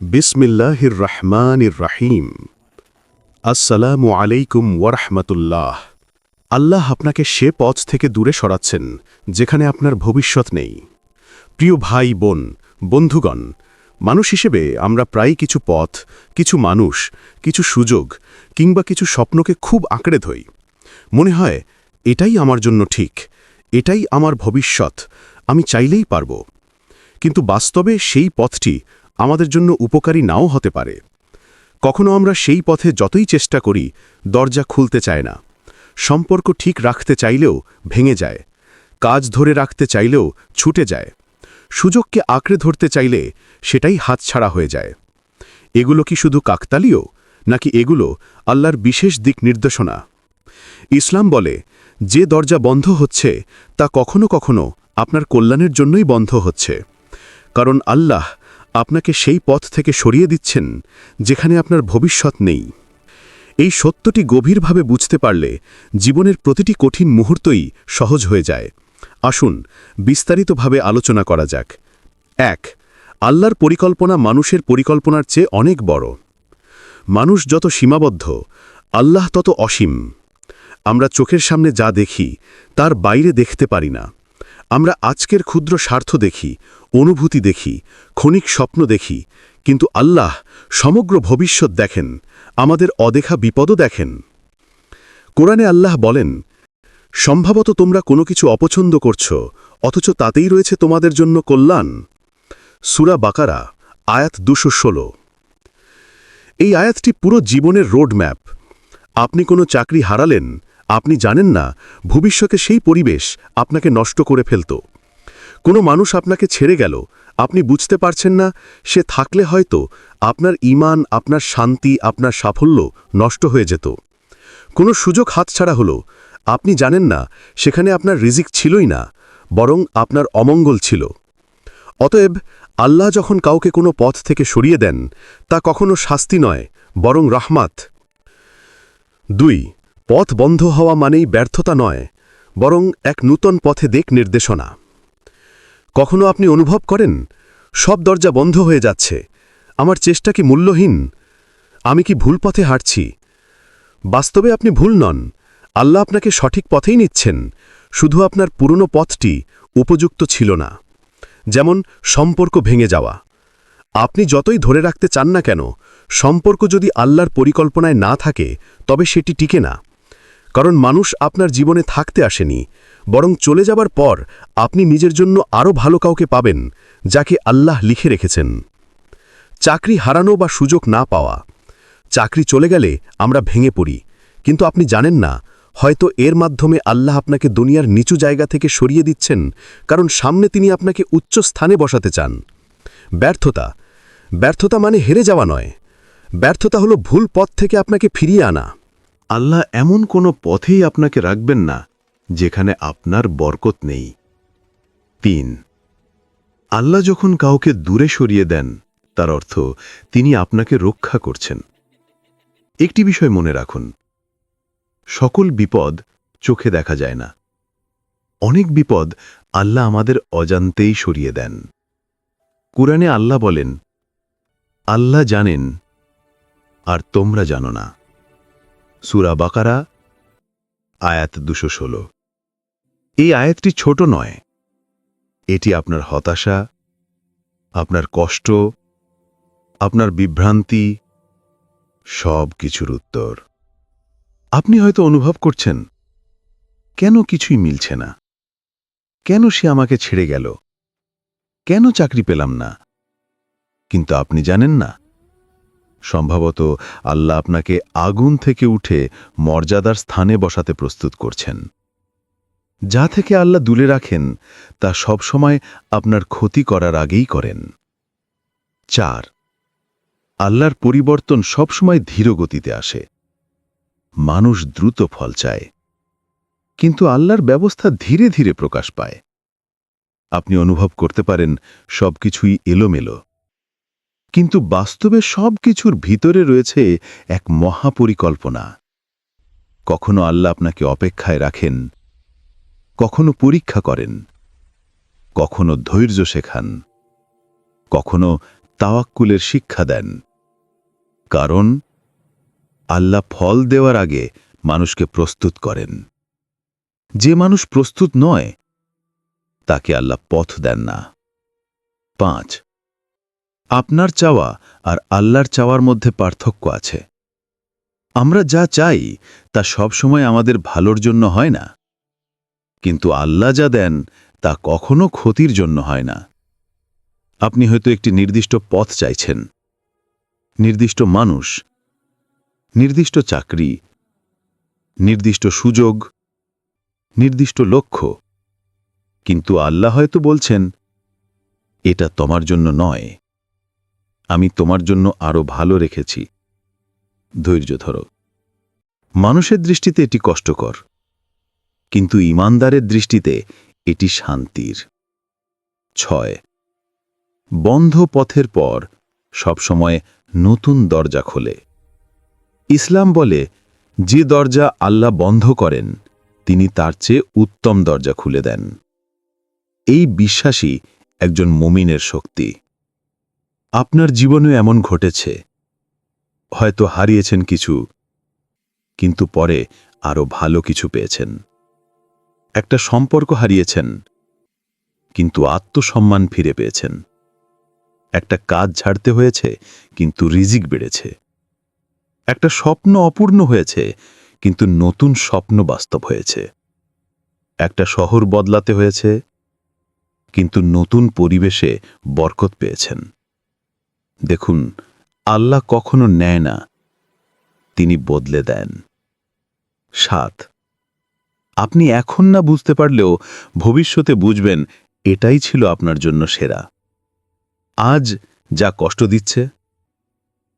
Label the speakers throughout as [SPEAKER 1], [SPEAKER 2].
[SPEAKER 1] বিসমিল্লাহির রহমানির রহিম। আসসালামু আলাইকুম ওয়ারহমাতুল্লাহ। আল্লাহ আপনাকে সে পথ থেকে দূরে সরাচ্ছেন যেখানে আপনার ভবিষ্যৎ নেই। প্রিয় ভাই বোন, বন্ধুগণ, মানুষ হিসেবে আমরা প্রায়ই কিছু পথ, কিছু মানুষ, কিছু সুযোগ কিংবা কিছু স্বপ্নকে খুব আঁকড়ে ধরি। মনে হয় এটাই আমার জন্য ঠিক, এটাই আমার ভবিষ্যৎ, আমি চাইলেই পারব। কিন্তু বাস্তবে সেই পথটি আমাদের জন্য উপকারী নাও হতে পারে। কখনো আমরা সেই পথে যতই চেষ্টা করি, দরজা খুলতে চায় না। সম্পর্ক ঠিক রাখতে চাইলেও ভেঙে যায়, কাজ ধরে রাখতে চাইলেও ছুটে যায়, সুযোগকে আঁকড়ে ধরতে চাইলে সেটাই হাতছাড়া হয়ে যায়। এগুলো কি শুধু কাকতালীয়, নাকি এগুলো আল্লাহর বিশেষ দিক নির্দেশনা? ইসলাম বলে, যে দরজা বন্ধ হচ্ছে তা কখনো কখনো আপনার কল্যাণের জন্যই বন্ধ হচ্ছে, কারণ আল্লাহ আপনাকে সেই পথ থেকে সরিয়ে দিচ্ছেন যেখানে আপনার ভবিষ্যৎ নেই। এই সত্যটি গভীরভাবে বুঝতে পারলে জীবনের প্রতিটি কঠিন মুহূর্তই সহজ হয়ে যায়। আসুন বিস্তারিতভাবে আলোচনা করা যাক। ১. আল্লাহর পরিকল্পনা মানুষের পরিকল্পনার চেয়ে অনেক বড়। মানুষ যত সীমাবদ্ধ, আল্লাহ তত অসীম। আমরা চোখের সামনে যা দেখি তার বাইরে দেখতে পারি না। আমরা আজকের ক্ষুদ্র স্বার্থ দেখি, অনুভূতি দেখি, ক্ষণিক স্বপ্ন দেখি, কিন্তু আল্লাহ সমগ্র ভবিষ্যৎ দেখেন, আমাদের অদেখা বিপদও দেখেন। কোরআনে আল্লাহ বলেন, সম্ভবত তোমরা কোনো কিছু অপছন্দ করছ, অথচ তাতেই রয়েছে তোমাদের জন্য কল্যাণ। সূরা বাকারা, আয়াত ২১৬। এই আয়াতটি পুরো জীবনের রোড ম্যাপ। আপনি কোনো চাকরি হারালেন, আপনি জানেন না ভবিষ্যতে সেই পরিবেশ আপনাকে নষ্ট করে ফেলত। কোনো মানুষ আপনাকে ছেড়ে গেল, আপনি বুঝতে পারছেন না সে থাকলে হয়তো আপনার ঈমান, আপনার শান্তি, আপনার সাফল্য নষ্ট হয়ে যেত। কোনো সুযোগ হাতছাড়া হলো, আপনি জানেন না সেখানে আপনার রিজিক ছিলই না, বরং আপনার অমঙ্গল ছিল। অতএব আল্লাহ যখন কাউকে কোনো পথ থেকে সরিয়ে দেন, তা কখনো শাস্তি নয়, বরং রহমত। ২. পথ বন্ধ হওয়া মানেই ব্যর্থতা নয়, বরং এক নূতন পথে নির্দেশনা। কখনো আপনি অনুভব করেন সব দরজা বন্ধ হয়ে যাচ্ছে, আমার চেষ্টা কি মূল্যহীন, আমি কি ভুল পথে হাঁটছি? বাস্তবে আপনি ভুল নন, আল্লাহ আপনাকে সঠিক পথেই নিচ্ছেন, শুধু আপনার পুরনো পথটি উপযুক্ত ছিল না। যেমন সম্পর্ক ভেঙে যাওয়া। আপনি যতই ধরে রাখতে চান না কেন, সম্পর্ক যদি আল্লাহর পরিকল্পনায় না থাকে তবে সেটি টিকে না। কারণ মানুষ আপনার জীবনে থাকতে আসেনি, বরং চলে যাবার পর আপনি নিজের জন্য আরও ভালো কাউকে পাবেন, যাকে আল্লাহ লিখে রেখেছেন। চাকরি হারানো বা সুযোগ না পাওয়া। চাকরি চলে গেলে আমরা ভেঙে পড়ি, কিন্তু আপনি জানেন না হয়তো এর মাধ্যমে আল্লাহ আপনাকে দুনিয়ার নিচু জায়গা থেকে সরিয়ে দিচ্ছেন, কারণ সামনে তিনি আপনাকে উচ্চ স্থানে বসাতে চান। ব্যর্থতা। ব্যর্থতা মানে হেরে যাওয়া নয়, ব্যর্থতা হলো ভুল পথ থেকে আপনাকে ফিরিয়ে আনা।
[SPEAKER 2] আল্লাহ এমন কোনো পথেই আপনাকে রাখবেন না যেখানে আপনার বরকত নেই। ৩. আল্লাহ যখন কাউকে দূরে সরিয়ে দেন, তার অর্থ তিনি আপনাকে রক্ষা করছেন। একটি বিষয় মনে রাখুন, সকল বিপদ চোখে দেখা যায় না। অনেক বিপদ আল্লাহ আমাদের অজান্তেই সরিয়ে দেন। কুরআনে আল্লাহ বলেন, আল্লাহ জানেন আর তোমরা জানো না। সূরা বাকারা, আয়াত ২১৬। এই আয়াতটি ছোট নয়, এটি আপনার হতাশা, আপনার কষ্ট, আপনার বিভ্রান্তি, সব কিছুর উত্তর। আপনি হয়তো অনুভব করছেন, কেন কিছুই মিলছে না, কেন সে আমাকে ছেড়ে গেল, কেন চাকরি পেলাম না? কিন্তু আপনি জানেন না, সম্ভবত আল্লাহ আপনাকে আগুন থেকে উঠে মর্যাদার স্থানে বসাতে প্রস্তুত করছেন। যা থেকে আল্লাহ দূরে রাখেন তা সবসময় আপনার ক্ষতি করার আগেই করেন। ৪. আল্লাহর পরিবর্তন সবসময় ধীর গতিতে আসে। মানুষ দ্রুত ফল চায়, কিন্তু আল্লাহর ব্যবস্থা ধীরে ধীরে প্রকাশ পায়। আপনি অনুভব করতে পারেন সবকিছুই এলোমেলো, কিন্তু বাস্তবে সবকিছুর ভিতরে রয়েছে এক মহাপরিকল্পনা। কখনো আল্লাহ আপনাকে অপেক্ষায় রাখেন, কখনো পরীক্ষা করেন, কখনো ধৈর্য শেখান, কখনো তাওয়াক্কুলের শিক্ষা দেন। কারণ আল্লাহ ফল দেওয়ার আগে মানুষকে প্রস্তুত করেন। যে মানুষ প্রস্তুত নয় তাকে আল্লাহ পথ দেন না। 5. আপনার চাওয়া আর আল্লাহর চাওয়ার মধ্যে পার্থক্য আছে। আমরা যা চাই তা সবসময় আমাদের ভালোর জন্য হয় না, কিন্তু আল্লাহ যা দেন তা কখনো ক্ষতির জন্য হয় না। আপনি হয়তো একটি নির্দিষ্ট পথ চাইছেন, নির্দিষ্ট মানুষ, নির্দিষ্ট চাকরি, নির্দিষ্ট সুযোগ, নির্দিষ্ট লক্ষ্য, কিন্তু আল্লাহ হয়তো বলছেন, এটা তোমার জন্য নয়, আমি তোমার জন্য আরো ভালো রেখেছি। ধৈর্য ধরো। মানুষের দৃষ্টিতে এটি কষ্টকর, কিন্তু ঈমানদারের দৃষ্টিতে এটি শান্তির। 6. বন্ধ পথের পর সবসময় নতুন দরজা খোলে। ইসলাম বলে, যে দরজা আল্লাহ বন্ধ করেন তিনি তার চেয়ে উত্তম দরজা খুলে দেন। এই বিশ্বাসই একজন মুমিনের শক্তি। আপনার জীবনে এমন ঘটেছে, হয়তো হারিয়েছেন কিছু, কিন্তু পরে আরো ভালো কিছু পেয়েছেন। একটা সম্পর্ক হারিয়েছেন, কিন্তু আত্মসম্মান ফিরে পেয়েছেন। একটা কাজ ছাড়তে হয়েছে, কিন্তু রিজিক বেড়েছে। একটা স্বপ্ন অপূর্ণ হয়েছে, কিন্তু নতুন স্বপ্ন বাস্তব হয়েছে। একটা শহর বদলাতে হয়েছে, কিন্তু নতুন পরিবেশে বরকত পেয়েছেন। দেখুন, আল্লাহ কখনো নেয় না, তিনি বদলে দেন। 7. আপনি এখন না বুঝতে পারলেও ভবিষ্যতে বুঝবেন এটাই ছিল আপনার জন্য সেরা। আজ যা কষ্ট দিচ্ছে,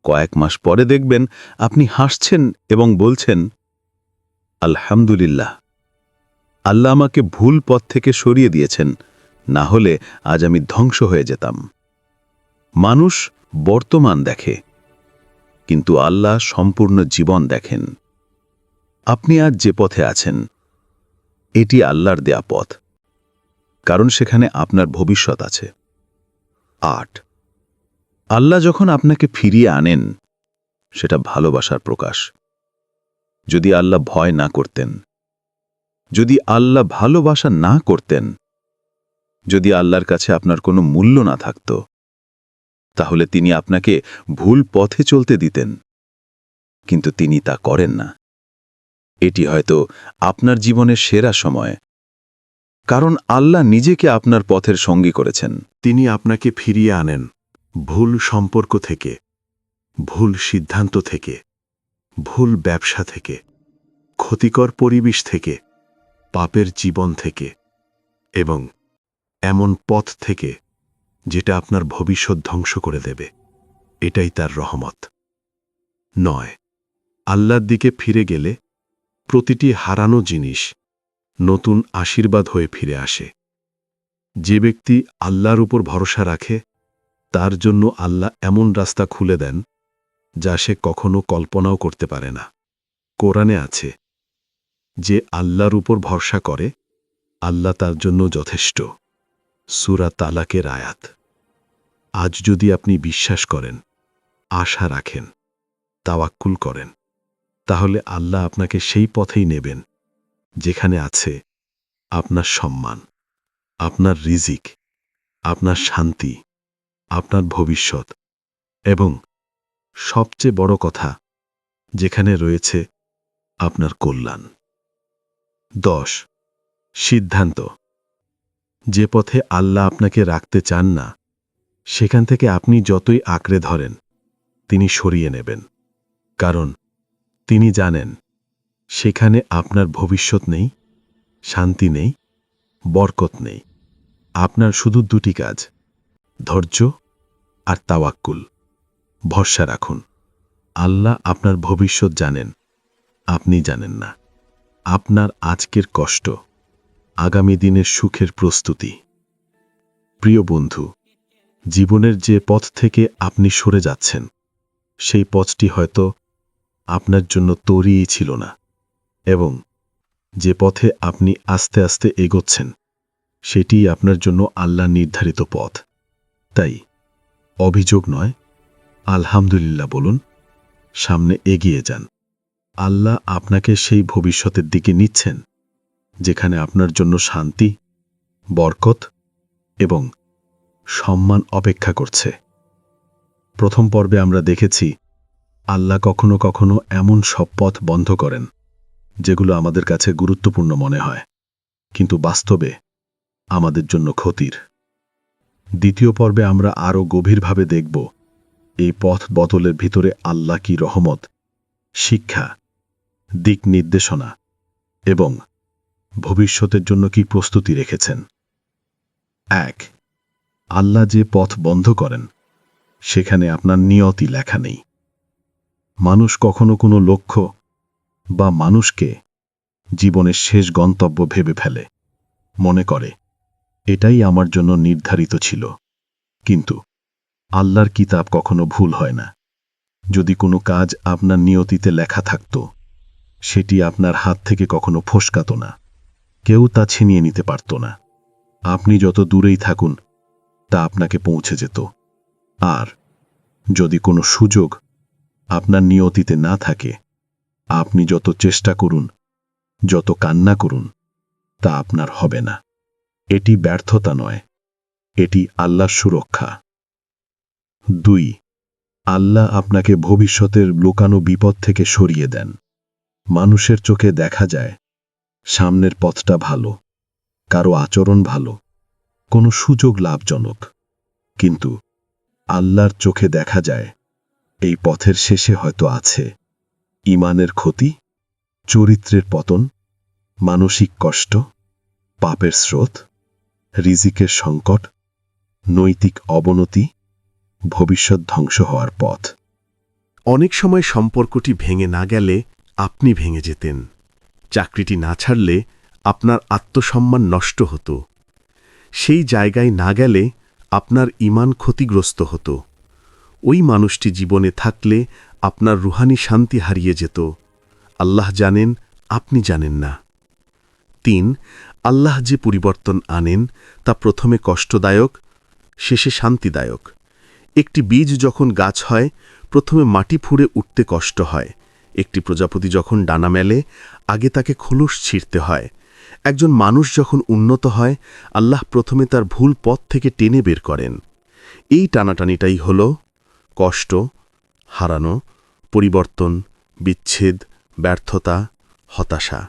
[SPEAKER 2] কয়েক মাস পরে দেখবেন আপনি হাসছেন এবং বলছেন, আলহামদুলিল্লাহ, আল্লাহ আমাকে ভুল পথ থেকে সরিয়ে দিয়েছেন, না হলে আজ আমি ধ্বংস হয়ে যেতাম। মানুষ বর্তমান দেখে, কিন্তু আল্লাহ সম্পূর্ণ জীবন দেখেন। আপনি আজ যে পথে আছেন, এটি আল্লাহর দেয়া পথ, কারণ সেখানে আপনার ভবিষ্যৎ আছে। 8. আল্লাহ যখন আপনাকে ফিরিয়ে আনেন, সেটা ভালোবাসার প্রকাশ। যদি আল্লাহ ভয় না করতেন, যদি আল্লাহ ভালোবাসা না করতেন, যদি আল্লাহর কাছে আপনার কোনো মূল্য না থাকত, তাহলে তিনি আপনাকে ভুল পথে চলতে দিতেন। কিন্তু তিনি তা করেন না। এটি হয়তো আপনার জীবনের সেরা সময়, কারণ আল্লাহ নিজেকে আপনার পথের সঙ্গী করেছেন।
[SPEAKER 1] তিনি আপনাকে ফিরিয়ে আনেন ভুল সম্পর্ক থেকে, ভুল সিদ্ধান্ত থেকে, ভুল ব্যবসা থেকে, ক্ষতিকর পরিবেশ থেকে, পাপের জীবন থেকে, এবং এমন পথ থেকে যেটা আপনার ভবিষ্যৎ ধ্বংস করে দেবে। এটাই তার রহমত। 9. আল্লাহর দিকে ফিরে গেলে প্রতিটি হারানো জিনিস নতুন আশীর্বাদ হয়ে ফিরে আসে। যে ব্যক্তি আল্লাহর উপর ভরসা রাখে, তার জন্য আল্লাহ এমন রাস্তা খুলে দেন যা সে কখনো কল্পনাও করতে পারে না। কোরআনে আছে, যে আল্লাহর উপর ভরসা করে আল্লাহ তার জন্য যথেষ্ট। সূরা তালাকের আয়াত। আজ যদি আপনি বিশ্বাস করেন, আশা রাখেন, তাওয়াক্কুল করেন, তাহলে আল্লাহ আপনাকে সেই পথেই নেবেন যেখানে আছে আপনার সম্মান, আপনার রিজিক, আপনার শান্তি, আপনার ভবিষ্যৎ, এবং সবচেয়ে বড় কথা, যেখানে রয়েছে আপনার কল্যাণ। 10. সিদ্ধান্ত। যে পথে আল্লাহ আপনাকে রাখতে চান না, সেখান থেকে আপনি যতই আঁকড়ে ধরেন, তিনি সরিয়ে নেবেন। কারণ তিনি জানেন সেখানে আপনার ভবিষ্যৎ নেই, শান্তি নেই, বরকত নেই। আপনার শুধু দুটি কাজ, ধৈর্য আর তাওয়াক্কুল। ভরসা রাখুন, আল্লাহ আপনার ভবিষ্যৎ জানেন, আপনি জানেন না। আপনার আজকের কষ্ট আগামী দিনের সুখের প্রস্তুতি। প্রিয় বন্ধু, জীবনের যে পথ থেকে আপনি সরে যাচ্ছেন, সেই পথটি হয়তো আপনার জন্য তৈরিই ছিল না, এবং যে পথে আপনি আস্তে আস্তে এগোচ্ছেন, সেটিই আপনার জন্য আল্লাহ নির্ধারিত পথ। তাই
[SPEAKER 2] অভিযোগ নয়, আলহামদুলিল্লাহ বলুন, সামনে এগিয়ে যান। আল্লাহ আপনাকে সেই ভবিষ্যতের দিকে নিচ্ছেন যেখানে আপনার জন্য শান্তি, বরকত এবং সম্মান অপেক্ষা করছে। প্রথম পর্বে আমরা দেখেছি আল্লাহ কখনো কখনো এমন সব পথ বন্ধ করেন যেগুলো আমাদের কাছে গুরুত্বপূর্ণ মনে হয়, কিন্তু বাস্তবে আমাদের জন্য ক্ষতির। দ্বিতীয় পর্বে আমরা আরও গভীরভাবে দেখব এই পথ বদলের ভিতরে আল্লাহ কি রহমত, শিক্ষা, দিক নির্দেশনা এবং ভবিষ্যতের জন্য কি প্রস্তুতি রেখেছেন। 1. আল্লাহ যে পথ বন্ধ করেন সেখানে আপনার নিয়তি লেখা নেই। মানুষ কখনো কোনো লক্ষ্য বা মানুষকে জীবনের শেষ গন্তব্য ভেবে ফেলে, মনে করে এটাই আমার জন্য নির্ধারিত ছিল। কিন্তু আল্লাহর কিতাব কখনো ভুল হয় না। যদি কোনো কাজ আপনার নিয়তিতে লেখা থাকত, সেটি আপনার হাত থেকে কখনো ফসকাত না, কেউ তা ছিনিয়ে নিতে পারত না। আপনি যত দূরেই থাকুন তা আপনাকে পৌঁছে যেত। আর যদি কোনো সুযোগ আপনার নিয়তিতে না থাকে, আপনি যত চেষ্টা করুন, যত কান্না করুন, তা আপনার হবে না। এটি ব্যর্থতা নয়, এটি আল্লাহর সুরক্ষা। 2. আল্লাহ আপনাকে ভবিষ্যতের লুকানো বিপদ থেকে সরিয়ে দেন। মানুষের চোখে দেখা যায় সামনের পথটা ভালো, কারো আচরণ ভালো, কোনো সুযোগ লাভজনক, কিন্তু আল্লাহর চোখে দেখা যায় এই পথের শেষে হয়তো আছে ঈমানের ক্ষতি, চরিত্রের পতন, মানসিক কষ্ট, পাপের স্রোত, রিজিকের সংকট, নৈতিক অবনতি, ভবিষ্যৎ ধ্বংস হওয়ার পথ।
[SPEAKER 1] অনেক সময় সম্পর্কটি ভেঙে না গেলে আপনি ভেঙে যেতেন। চাকরিটি না ছাড়লে আপনার আত্মসম্মান নষ্ট হতো। সেই জায়গায় না গেলে আপনার ঈমান ক্ষতিগ্রস্ত হতো। ওই মানুষটি জীবনে থাকলে আপনার রুহানি শান্তি হারিয়ে যেত। আল্লাহ জানেন, আপনি জানেন না। 3. আল্লাহ যে পরিবর্তন আনেন তা প্রথমে কষ্টদায়ক, শেষে শান্তিদায়ক। একটি বীজ যখন গাছ হয়, প্রথমে মাটি ফুঁড়ে উঠতে কষ্ট হয়। একটি প্রজাপতি যখন ডানা মেলে, আগে তাকে খোলস ছিঁড়তে হয়। একজন মানুষ যখন উন্নত হয়, আল্লাহ প্রথমে তার ভুল পথ থেকে টেনে বের করেন। এই টানাটানিটাই হল কষ্ট, হারানো, পরিবর্তন, বিচ্ছেদ, ব্যর্থতা, হতাশা।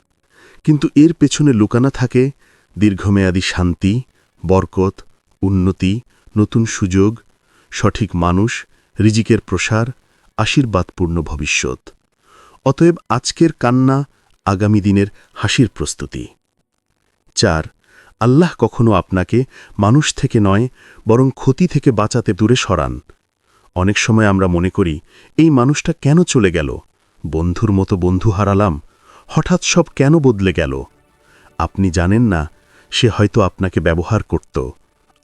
[SPEAKER 1] কিন্তু এর পেছনে লুকানো থাকে দীর্ঘমেয়াদী শান্তি, বরকত, উন্নতি, নতুন সুযোগ, সঠিক মানুষ, রিজিকের প্রসার, আশীর্বাদপূর্ণ ভবিষ্যৎ। অতএব আজকের কান্না আগামী দিনের হাসির প্রস্তুতি। 4. আল্লাহ কখনো আপনাকে মানুষ থেকে নয়, বরং ক্ষতি থেকে বাঁচাতে দূরে সরান। অনেক সময় আমরা মনে করি, এই মানুষটা কেন চলে গেল? বন্ধুর মতো বন্ধু হারালাম, হঠাৎ সব কেন বদলে গেল? আপনি জানেন না, সে হয়তো আপনাকে ব্যবহার করত,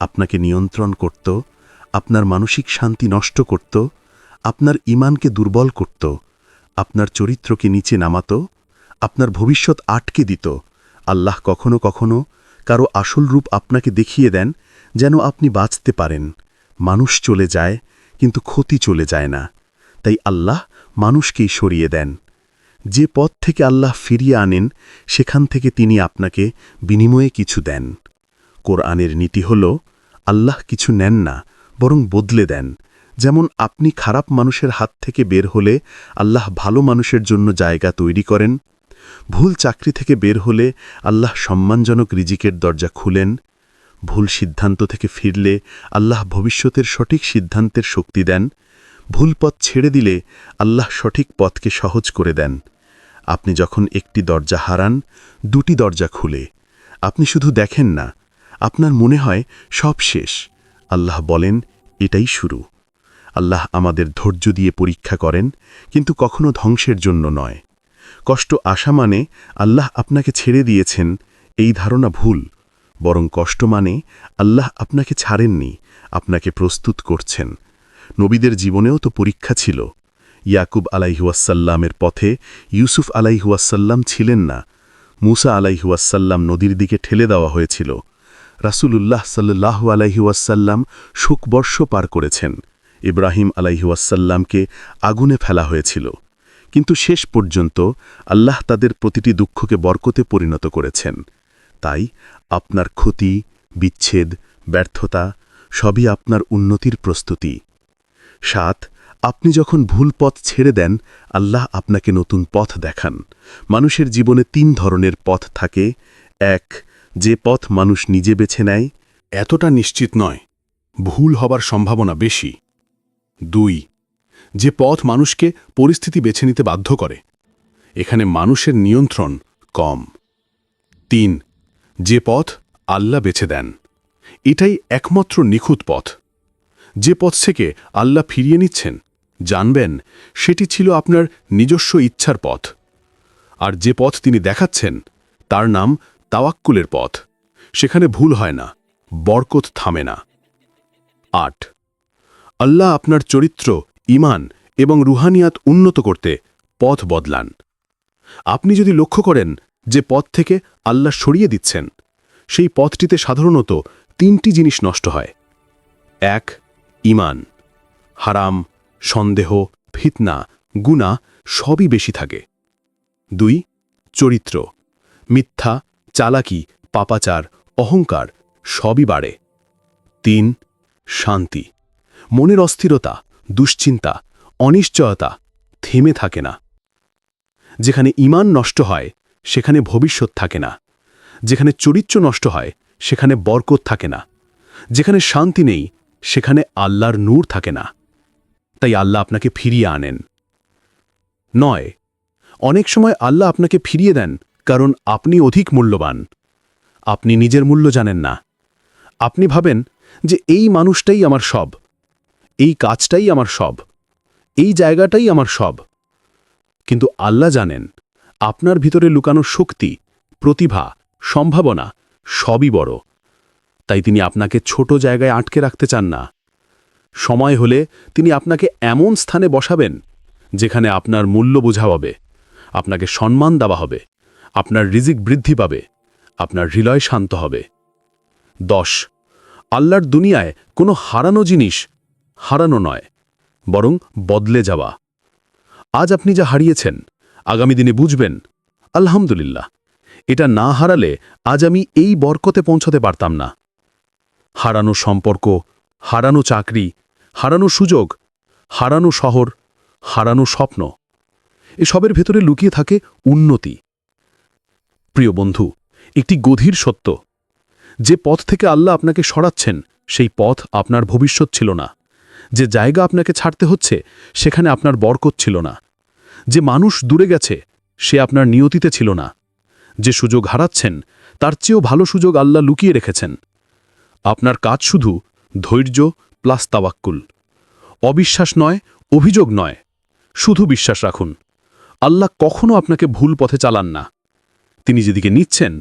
[SPEAKER 1] আপনাকে নিয়ন্ত্রণ করত, আপনার মানসিক শান্তি নষ্ট করত, আপনার ঈমানকে দুর্বল করত, আপনার চরিত্রকে নিচে নামাত, আপনার ভবিষ্যৎ আটকে দিত। আল্লাহ কখনো কখনো কারো আসল রূপ আপনাকে দেখিয়ে দেন, যেন আপনি বাঁচতে পারেন। মানুষ চলে যায়, কিন্তু ক্ষতি চলে যায় না। তাই আল্লাহ মানুষকেই সরিয়ে দেন। যে পথ থেকে আল্লাহ ফিরিয়ে আনেন, সেখান থেকে তিনি আপনাকে বিনিময়ে কিছু দেন। কোরআনের নীতি হল, আল্লাহ কিছু নেন না, বরং বদলে দেন। যেমন আপনি খারাপ মানুষের হাত থেকে বের হলে আল্লাহ ভালো মানুষের জন্য জায়গা তৈরি করেন। ভুল চাকরি থেকে বের হলে আল্লাহ সম্মানজনক রিজিকের দরজা খুলেন। ভুল সিদ্ধান্ত থেকে ফিরলে আল্লাহ ভবিষ্যতের সঠিক সিদ্ধান্তের শক্তি দেন। ভুল পথ ছেড়ে দিলে আল্লাহ সঠিক পথকে সহজ করে দেন। আপনি যখন একটি দরজা হারান, দুটি দরজা খুলে। আপনি শুধু দেখেন না, আপনার মনে হয় সব শেষ। আল্লাহ বলেন, এটাই শুরু। আল্লাহ আমাদের ধৈর্য দিয়ে পরীক্ষা করেন, কিন্তু কখনো ধ্বংসের জন্য নয়। কষ্ট আসা মানে আল্লাহ আপনাকে ছেড়ে দিয়েছেন, এই ধারণা ভুল। বরং কষ্ট মানে আল্লাহ আপনাকে ছাড়েননি, আপনাকে প্রস্তুত করছেন। নবীদের জীবনেও তো পরীক্ষা ছিল। ইয়াকুব আলাইহুয়াসাল্লামের পথে ইউসুফ আলাইহুয়াসাল্লাম ছিলেন না। মুসা আলাইহুয়াসাল্লাম নদীর দিকে ঠেলে দেওয়া হয়েছিল। রাসূলুল্লাহ সাল্লাল্লাহু আলাইহি ওয়াসাল্লাম শোকবর্ষ পার করেছেন। ইব্রাহিম আলাইহিওয়াসাল্লামকে আগুনে ফেলা হয়েছিল, কিন্তু শেষ পর্যন্ত আল্লাহ তাদের প্রতিটি দুঃখকে বরকতে পরিণত করেছেন। তাই আপনার ক্ষতি, বিচ্ছেদ, ব্যর্থতা সবই আপনার উন্নতির প্রস্তুতি। ৭. আপনি যখন ভুল পথ ছেড়ে দেন, আল্লাহ আপনাকে নতুন পথ দেখান। মানুষের জীবনে ৩ ধরনের পথ থাকে। ১. যে পথ মানুষ নিজে বেছে নেয়,
[SPEAKER 3] এতটা নিশ্চিত নয়, ভুল হবার সম্ভাবনা বেশি। ২. যে পথ মানুষকে পরিস্থিতি বেছে নিতে বাধ্য করে, এখানে মানুষের নিয়ন্ত্রণ কম। ৩. যে পথ আল্লাহ বেছে দেন, এটাই একমাত্র নিখুঁত পথ। যে পথ থেকে আল্লাহ ফিরিয়ে নিচ্ছেন, জানবেন সেটি ছিল আপনার নিজস্ব ইচ্ছার পথ। আর যে পথ তিনি দেখাচ্ছেন, তার নাম তাওয়াক্কুলের পথ। সেখানে ভুল হয় না, বরকত থামে না। ৮. আল্লাহ আপনার চরিত্র, ঈমান এবং রুহানিয়াত উন্নত করতে পথ বদলান। আপনি যদি লক্ষ্য করেন যে পথ থেকে আল্লাহ সরিয়ে দিচ্ছেন, সেই পথটিতে সাধারণত ৩টি জিনিস নষ্ট হয়। ১. ঈমান। হারাম, সন্দেহ, ফিতনা, গুনাহ সবই বেশি থাকে। ২. চরিত্র। মিথ্যা, চালাকি, পাপাচার, অহংকার সবই বাড়ে। ৩. শান্তি। মনের অস্থিরতা, দুশ্চিন্তা, অনিশ্চয়তা থেমে থাকে না। যেখানে ঈমান নষ্ট হয়, সেখানে ভবিষ্যৎ থাকে না। যেখানে চরিত্র নষ্ট হয়, সেখানে বরকত থাকে না। যেখানে শান্তি নেই, সেখানে আল্লাহর নূর থাকে না। তাই আল্লাহ আপনাকে ফিরিয়ে আনেন। ৯. অনেক সময় আল্লাহ আপনাকে ফিরিয়ে দেন কারণ আপনি অধিক মূল্যবান। আপনি নিজের মূল্য জানেন না। আপনি ভাবেন যে এই মানুষটাই আমার সব, এই কাজটাই আমার সব, এই জায়গাটাই আমার সব। কিন্তু আল্লাহ জানেন আপনার ভিতরে লুকানো শক্তি, প্রতিভা, সম্ভাবনা সবই বড়। তাই তিনি আপনাকে ছোট জায়গায় আটকে রাখতে চান না। সময় হলে তিনি আপনাকে এমন স্থানে বসাবেন যেখানে আপনার মূল্য বোঝা হবে, আপনাকে সম্মান দেওয়া হবে, আপনার রিজিক বৃদ্ধি পাবে, আপনার হৃদয় শান্ত হবে। ১০. আল্লাহর দুনিয়ায় কোনো হারানো জিনিস হারানো নয়, বরং বদলে যাওয়া। আজ আপনি যা হারিয়েছেন, আগামী দিনে বুঝবেন, আলহামদুলিল্লাহ, এটা না হারালে আজ আমি এই বরকতে পৌঁছতে পারতাম না। হারানো সম্পর্ক, হারানো চাকরি, হারানো সুযোগ, হারানো শহর, হারানো স্বপ্ন, এসবের ভেতরে লুকিয়ে থাকে উন্নতি। প্রিয় বন্ধু, একটি গভীর সত্য, যে পথ থেকে আল্লাহ আপনাকে সরাচ্ছেন, সেই পথ আপনার ভবিষ্যৎ ছিল না। যে জায়গা আপনাকে ছাড়তে হচ্ছে, সেখানে আপনার বরকত ছিল না। যে মানুষ দূরে গেছে, সে আপনার নিয়তিতে ছিল না। যে সুযোগ হারাচ্ছেন, তার চেয়েও ভালো সুযোগ আল্লাহ লুকিয়ে রেখেছেন। আপনার কাজ শুধু ধৈর্য প্লাস তাওয়াক্কুল। অবিশ্বাস নয়, অভিযোগ নয়, শুধু বিশ্বাস রাখুন। আল্লাহ কখনো আপনাকে ভুল পথে চালান না। তিনি যেদিকে নিচ্ছেন,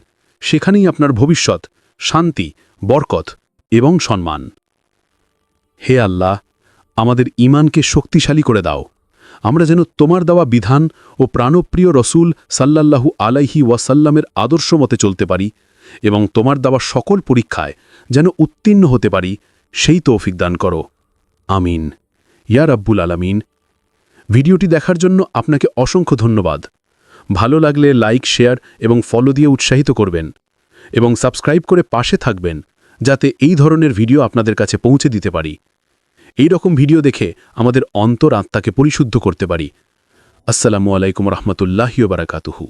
[SPEAKER 3] সেখানেই আপনার ভবিষ্যৎ, শান্তি, বরকত এবং সম্মান। হে আল্লাহ, আমাদের ঈমানকে শক্তিশালী করে দাও। আমরা যেন তোমার দেওয়া বিধান ও প্রাণপ্রিয় রসুল সাল্লাল্লাহু আলাইহি ওয়াসাল্লামের আদর্শ মতে চলতে পারি এবং তোমার দেওয়া সকল পরীক্ষায় যেন উত্তীর্ণ হতে পারি, সেই তৌফিক দান করো। আমিন ইয়া রাব্বুল আলামিন। ভিডিওটি দেখার জন্য আপনাকে অসংখ্য ধন্যবাদ। ভালো লাগলে লাইক, শেয়ার এবং ফলো দিয়ে উৎসাহিত করবেন এবং সাবস্ক্রাইব করে পাশে থাকবেন, যাতে এই ধরনের ভিডিও আপনাদের কাছে পৌঁছে দিতে পারি। এই রকম ভিডিও দেখে আমাদের অন্তর আত্মাকে পরিশুদ্ধ করতে পারি। আসসালামু আলাইকুম রহমতুল্লাহি ওয়া বারাকাতুহু।